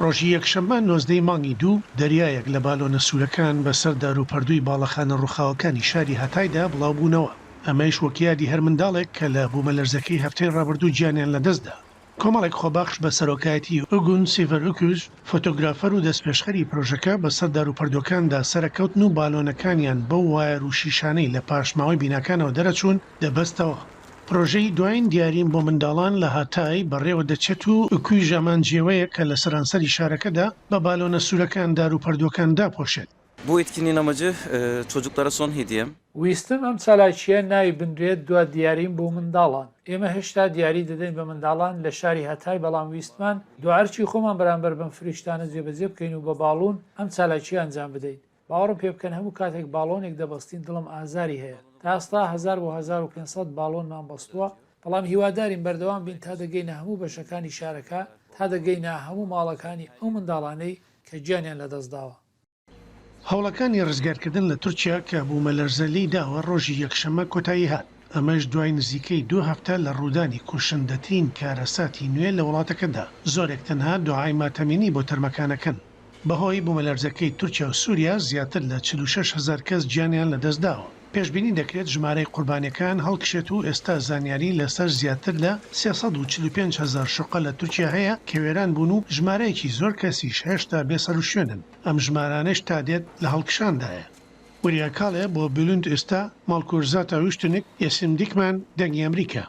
ڕۆژی یەکشەممە 19 مانگی دوو دەریایەک لە بالۆنە سوورەکان بەسەر داروپەردووی باڵەخانە ڕووخاوەکانی شاری هەتایدا بڵاوبوونەوە. ئەمەش وەکیادی هەر منداڵێک کە لە بوومەلەرزەکەی هەفتەی ڕابردوو گیانیان لەدەستدا. کۆمەڵێک خۆباخش بە سەرۆکایەتی ئوگون سیڤەرئوکوژ فۆتۆگرافەر و دەستپێشخەری پرۆژەکە بەسەر داروپەردووەکاندا سەرەکەوتن و بالۆنەکانیان بەو وایەر و شیشانەی لە پاشماوەی بیناکانەوە دەرەچوون دەبەستەوە. پرۆژەی دوایین دیاریم بۆ منداڵان لە هاتای بەڕێوە دەچێت و ئوکوی ژەمانجیەوەیە کە لە سەرانسەری شارەکەدا بە بالۆنە سوورەکان داروپەردووەکان داپۆشێت. Bu etkinin amacı çocuklara son hediyem. ویستم ئەم چالاکیە ناوی بنرێت دوا دیاریم بۆ منداڵان. ئێمە هێشتا دیاری دەدەین بە منداڵان لە شاری هەتای، بەڵام ویستمان دوعارچی خۆمان بەرامبەر بەم فریشتانە جێبەجێ بکەین و بە باڵون ئەم چالاکی ئەنجام بدەین. باوەڕم پێ بکەن هەموو کاتێک باڵۆنێک دەبەستین دڵم ئازاری هەیە. تا ئێستا 1000 بۆ 1500 باڵۆنمان بەستووە، بەڵام هیوادارین بەردەوام بین تا دەگەینە هەموو بەشەکانی شارەکە، تا دەگەینە هەموو ماڵەکانی ئەو منداڵانەی کە گیانیان لەدەستداوە. هەوڵەکانی ڕزگارکردن لە تورکیا کە بوومەلەرزەلی داوە ڕۆژی یەکشەممە کۆتایی هات. ئەمەش دوای نزیکەی 2 هەفتە لە ڕوودانی کوشندەترین کارەساتی نوێ لە وڵاتەکەدا. زۆرێک تەنها دوعای ماتەمینی بۆ تەرمەکانەکەن. بەهۆی بوومەلەرزەکەی تورکیا و سووریا زیاتر لە 46,000 کەس گیانیان لەدەستداوە. پێشبینی دەکرێت ژمارەی قوربانیەکان هەڵکشێت و ئێستا زانیاری لەسەر زیاتر لە 345,000 شوقە لە تورکیا هەیە کە وێران بوون و ژمارەیەکی زۆر کەسیش هێشتا بێسەر و شوێنن. ئەم ژمارانش تا دێت لە هەڵکشاندایە. وریاکاڵێ بۆ بلوند ئێستا ماڵکورزاتە وشتنێک ئێسم دیکمان دەنگی ئەمریکا.